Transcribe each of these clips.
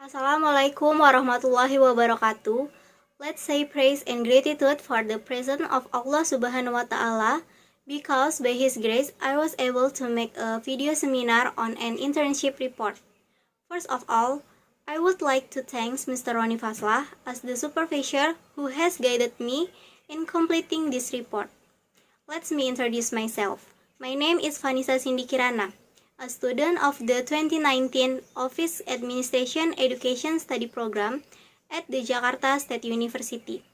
Assalamualaikum warahmatullahi wabarakatuh. Let's say praise and gratitude for the presence of Allah Subhanahu wa Ta'ala, because by His grace I was able to make a video seminar on an internship report. First of all, I would like to thank Mr. Roni Faslah as the supervisor who has guided me in completing this report. Let me introduce myself. My name is Vanessa Cindy Kirana, a student of the 2019 Office Administration Education Study Program at the Jakarta State University.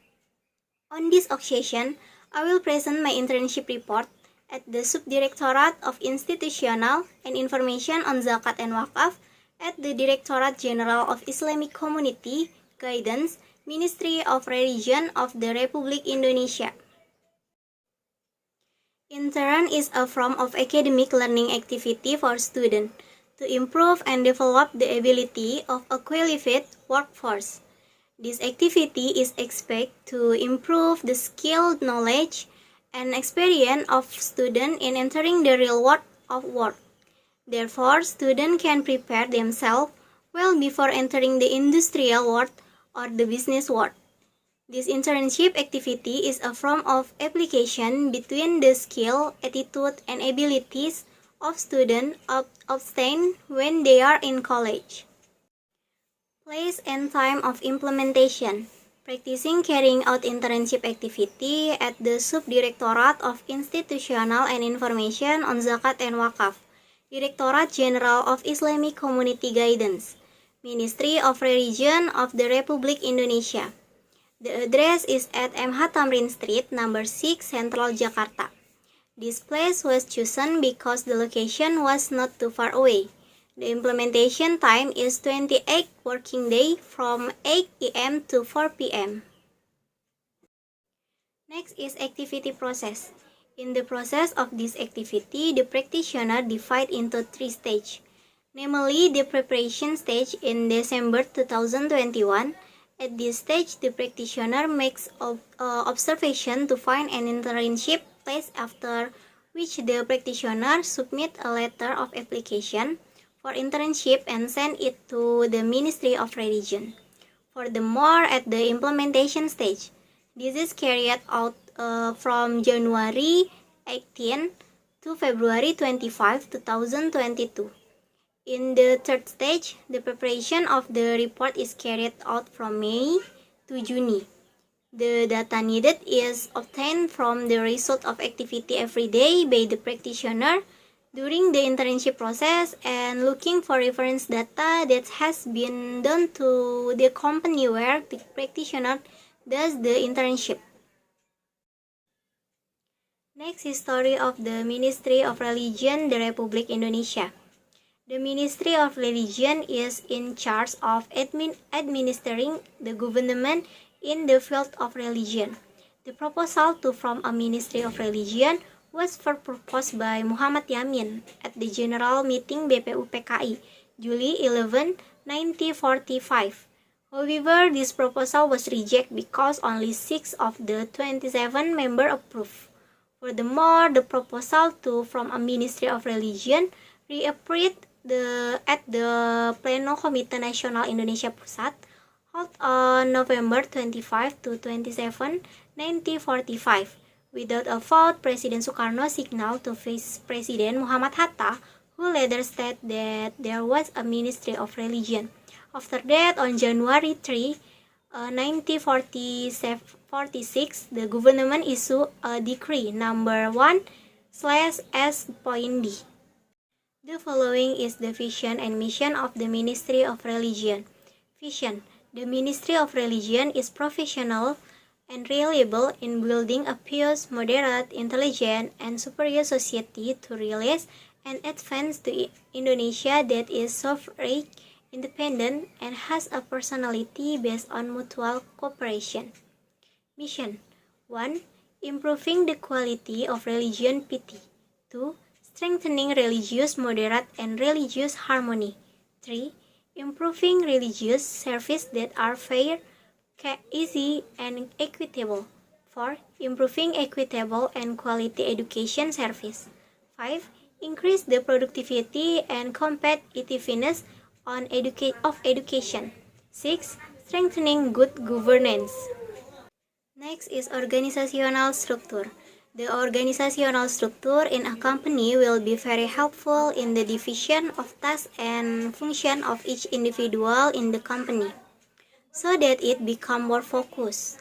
On this occasion, I will present my internship report at the Subdirectorate of Institutional and Information on Zakat and Wakaf at the Directorate General of Islamic Community Guidance, Ministry of Religion of the Republik Indonesia. Intern is a form of academic learning activity for students to improve and develop the ability of a qualified workforce. This activity is expected to improve the skill, knowledge, and experience of students in entering the real world of work. Therefore, students can prepare themselves well before entering the industrial world or the business world. This internship activity is a form of application between the skill, attitude, and abilities of students obtained when they are in college. Place and time of implementation. Practicing carrying out internship activity at the Subdirectorate of Institutional and Information on Zakat and Wakaf, Directorate General of Islamic Community Guidance, Ministry of Religion of the Republik Indonesia. The address is at MH Tamrin Street, number 6, Central Jakarta. This place was chosen because the location was not too far away. The implementation time is 28 working days from 8 a.m. to 4 p.m. Next is activity process. In the process of this activity, the practitioner divided into 3 stages, namely the preparation stage in December 2021. At this stage, the practitioner makes observation to find an internship place, after which the practitioner submit a letter of application for internship and send it to the Ministry of Religion. Furthermore, at the implementation stage, this is carried out from January 18 to February 25, 2022. In the third stage, the preparation of the report is carried out from May to June. The data needed is obtained from the result of activity every day by the practitioner during the internship process and looking for reference data that has been done to the company where the practitioner does the internship. Next, history of the Ministry of Religion, the Republik Indonesia. The Ministry of Religion is in charge of administering the government in the field of religion. The proposal to form a Ministry of Religion was first proposed by Muhammad Yamin at the General Meeting BPUPKI, July 11, 1945. However, this proposal was rejected because only 6 of the 27 members approved. Furthermore, the proposal to form a Ministry of Religion reappeared at the Pleno Komite Nasional Indonesia Pusat, held on November 25 to 27, 1945. Without a vote, President Sukarno signaled to Vice President Muhammad Hatta, who later stated that there was a Ministry of Religion. After that, on January 3, 1946, the government issued a decree number 1/S.D. The following is the vision and mission of the Ministry of Religion. Vision. The Ministry of Religion is professional and reliable in building a pious, moderate, intelligent, and superior society to realize and advance the Indonesia that is sovereign, independent, and has a personality based on mutual cooperation. Mission. 1. Improving the quality of religion piety. 2. Strengthening religious moderate and religious harmony. 3. Improving religious service that are fair, easy, and equitable. 4. Improving equitable and quality education service. 5. Increase the productivity and competitiveness of education. 6. Strengthening good governance. Next is organizational structure. The organizational structure in a company will be very helpful in the division of tasks and function of each individual in the company, so that it become more focused.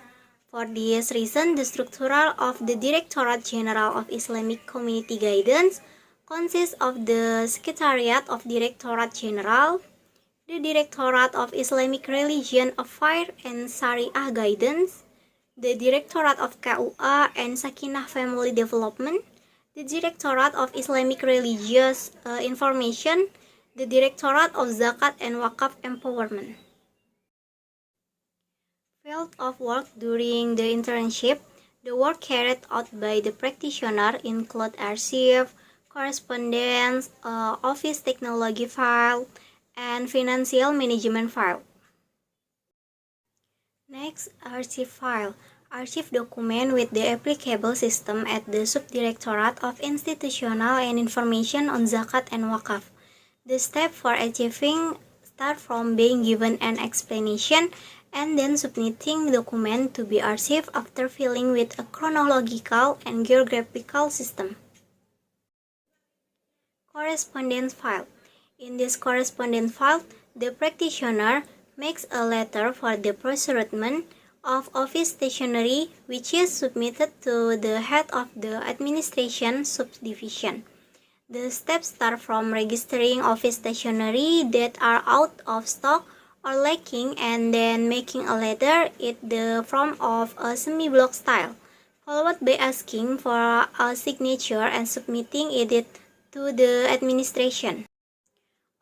For this reason, the structure of the Directorate General of Islamic Community Guidance consists of the Secretariat of Directorate General, the Directorate of Islamic Religion Affairs and Sharia Guidance, the Directorate of KUA and Sakinah Family Development, the Directorate of Islamic Religious Information, the Directorate of Zakat and Wakaf Empowerment. Field of work during the internship. The work carried out by the practitioner include archive, correspondence, office technology file, and financial management file. Next, archive file. Archive document with the applicable system at the Subdirectorate of Institutional and Information on Zakat and Wakaf. The step for achieving start from being given an explanation and then submitting the document to be archived after filling with a chronological and geographical system. Correspondence file. In this correspondence file, the practitioner makes a letter for the procurement of office stationery which is submitted to the head of the administration subdivision. The steps start from registering office stationery that are out of stock or lacking and then making a letter in the form of a semi-block style, followed by asking for a signature and submitting it to the administration.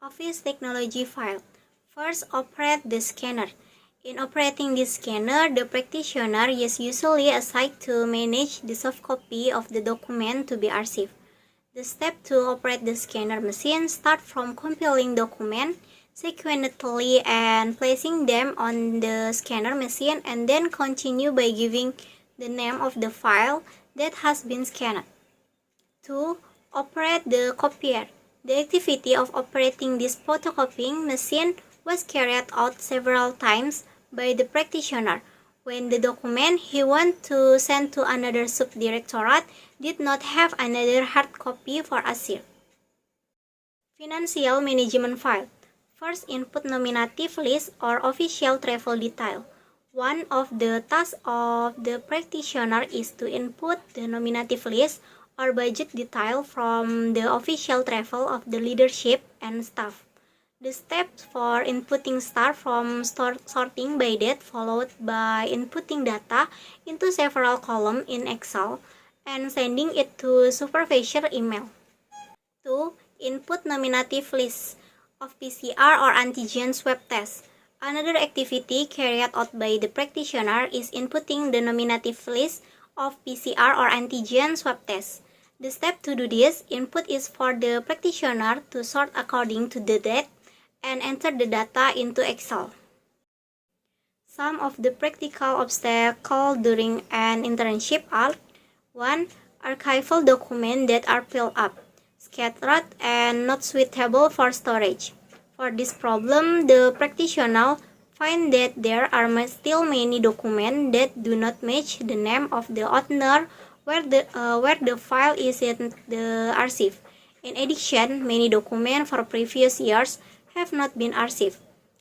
Office technology file. First, operate the scanner. In operating this scanner, the practitioner is usually assigned to manage the soft copy of the document to be archived. The step to operate the scanner machine start from compiling document sequentially and placing them on the scanner machine, and then continue by giving the name of the file that has been scanned. 2. Operate the copier. The activity of operating this photocopying machine was carried out several times by the practitioner when the document he wanted to send to another subdirectorate did not have another hard copy for archive. Financial management file. First, input nominative list or official travel detail. One of the tasks of the practitioner is to input the nominative list or budget detail from the official travel of the leadership and staff. The steps for inputting start from sorting by date, followed by inputting data into several columns in Excel and sending it to supervisor email. 2. Input nominative list of PCR or antigen swab test. Another activity carried out by the practitioner is inputting the nominative list of PCR or antigen swab test. The step to do this input is for the practitioner to sort according to the date and enter the data into Excel. Some of the practical obstacles during an internship are: 1. Archival documents that are piled up, scattered, and not suitable for storage. For this problem, the practitioner finds that there are still many documents that do not match the name of the owner where the file is in the archive. In addition, many documents for previous years have not been archived.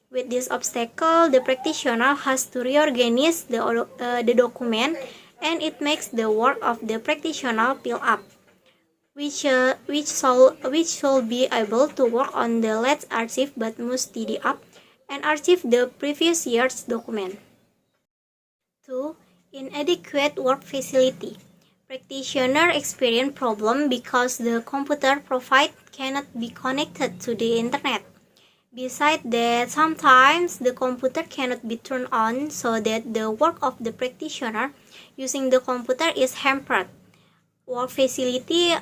With this obstacle, the practitioner has to reorganize the document, and it makes the work of the practitioner pile up, which should be able to work on the latest archive but must tidy up and archive the previous year's document. 2. Inadequate work facility. Practitioner experience problem because the computer provided cannot be connected to the internet. Besides that, sometimes the computer cannot be turned on, so that the work of the practitioner using the computer is hampered. Work facility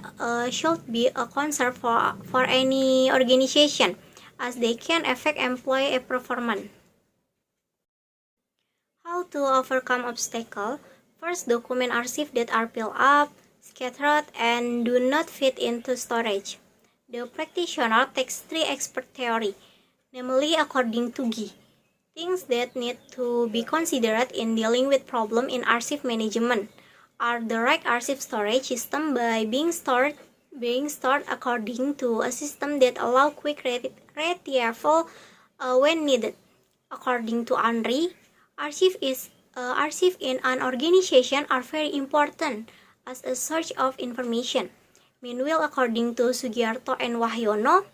should be a concern for any organization, as they can affect employee performance. How to overcome obstacles? First, document archives that are piled up, scattered, and do not fit into storage. The practitioner takes 3 expert theory. namely according to GI. Things that need to be considered in dealing with problem in archive management are the right archive storage system by being stored according to a system that allow quick retrieval when needed. According to Henry, archive in an organization are very important as a source of information. Meanwhile, according to Sugiarto and Wahyono,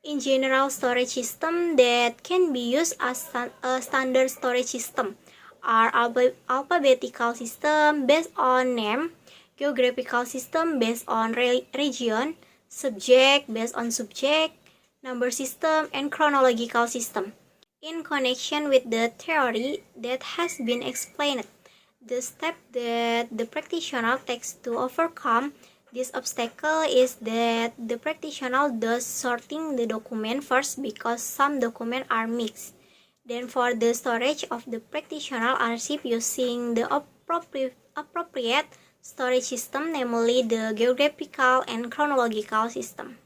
in general, storage system that can be used as a standard storage system are alphabetical system based on name, geographical system based on region, subject based on subject, number system, and chronological system. In connection with the theory that has been explained, the step that the practitioner takes to overcome this obstacle is that the practitioner does sorting the document first because some documents are mixed. Then for the storage of the practitioner archive using the appropriate storage system, namely the geographical and chronological system.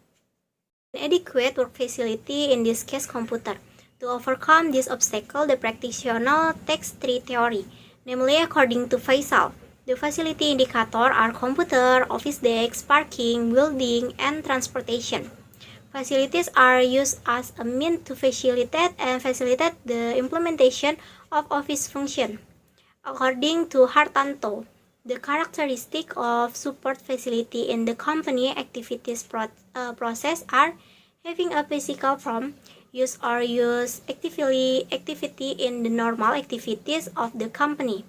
Adequate work facility, in this case computer. To overcome this obstacle, the practitioner takes three theories, namely according to Faisal. The facility indicator are computer, office desks, parking, building, and transportation. Facilities are used as a means to facilitate the implementation of office function. According to Hartanto, the characteristic of support facility in the company activities process are having a physical form, use activity in the normal activities of the company,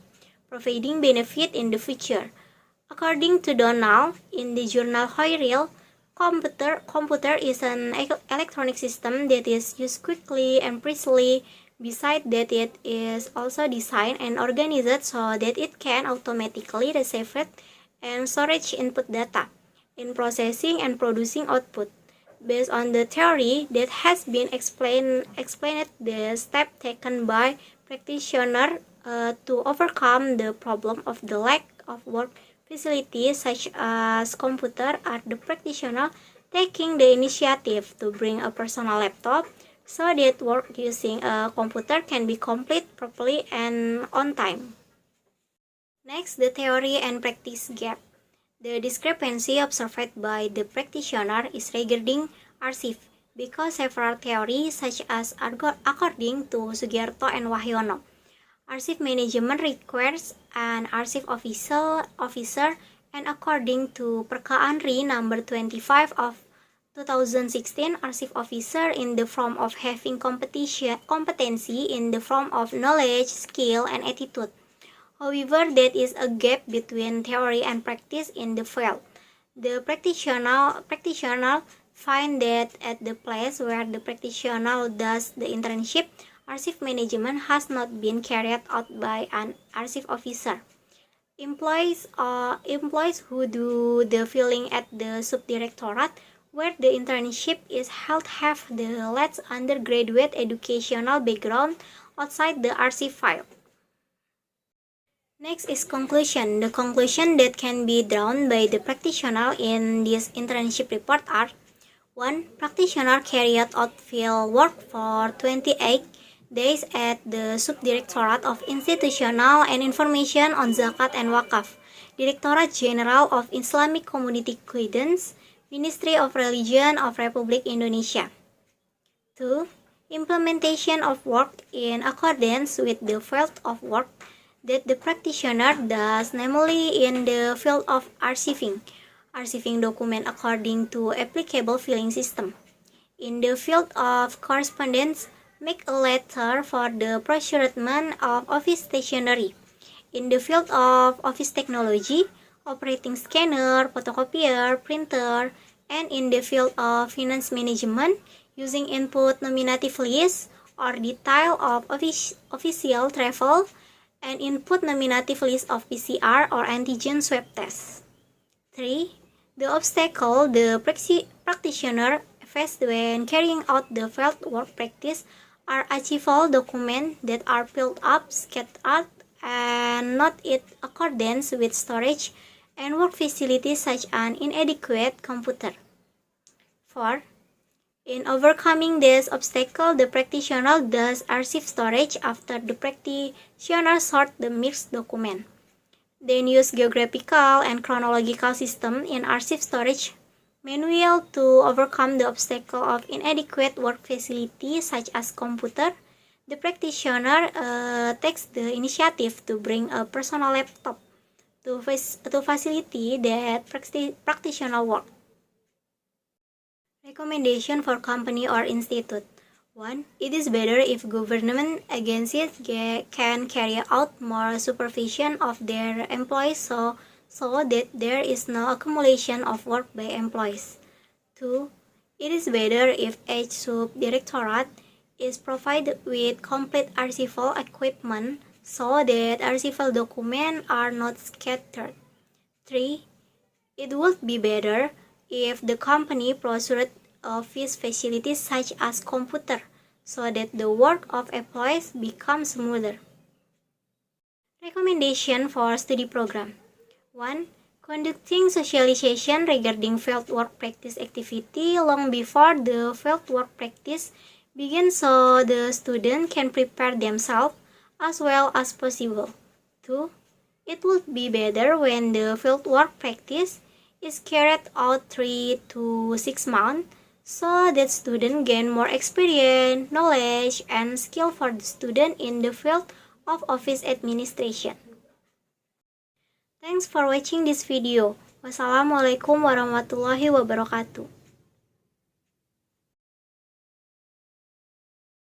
providing benefit in the future. According to Donald, in the journal Hoyril, computer is an electronic system that is used quickly and precisely. Besides that, it is also designed and organized so that it can automatically receive and storage input data in processing and producing output. Based on the theory that has been explained, the step taken by practitioner to overcome the problem of the lack of work facilities such as computer are the practitioner taking the initiative to bring a personal laptop so that work using a computer can be complete properly and on time. Next, the theory and practice gap. The discrepancy observed by the practitioner is regarding archive because several theories such as according to Sugiarto and Wahyono, archive management requires an archive officer and according to Perka Anri number 25 of 2016, archive officer in the form of having competency in the form of knowledge, skill, and attitude. However, there is a gap between theory and practice in the field. The practitioner find that at the place where the practitioner does the internship, archive management has not been carried out by an archive officer. Employees who do the filling at the subdirectorate where the internship is held have the less undergraduate educational background outside the archive file. Next is conclusion. The conclusion that can be drawn by the practitioner in this internship report are: 1. Practitioner carried out field work for 28 days at the Subdirectorate of Institutional and Information on Zakat and Wakaf, Directorate General of Islamic Community Guidance, Ministry of Religion of Republic Indonesia. 2. Implementation of work in accordance with the field of work that the practitioner does, namely in the field of archiving document according to applicable filing system. In the field of correspondence, make a letter for the procurement of office stationery. In the field of office technology, operating scanner, photocopier, printer, and in the field of finance management, using input nominative list or detail of official travel, and input nominative list of PCR or antigen swab test. 3. The obstacle the practitioner faced when carrying out the field work practice are archival documents that are filled up, scattered, and not in accordance with storage and work facilities such as an inadequate computer. 4. In overcoming this obstacle, the practitioner does archive storage after the practitioner sort the mixed document. Then use geographical and chronological system in archive storage manual to overcome the obstacle of inadequate work facility such as computer. The practitioner takes the initiative to bring a personal laptop to facilitate that practitioner work. Recommendation for company or institute. 1. It is better if government agencies can carry out more supervision of their employees so that there is no accumulation of work by employees. 2. It is better if each subdirectorate is provided with complete archival equipment so that archival documents are not scattered. 3. It would be better if the company provided office facilities such as computer so that the work of employees becomes smoother. Recommendation for study program. 1. Conducting socialization regarding field work practice activity long before the field work practice begins so the student can prepare themselves as well as possible. 2. It would be better when the field work practice is carried out 3 to 6 months so that students gain more experience, knowledge, and skill for the student in the field of office administration. Thanks for watching this video. Wassalamualaikum warahmatullahi wabarakatuh.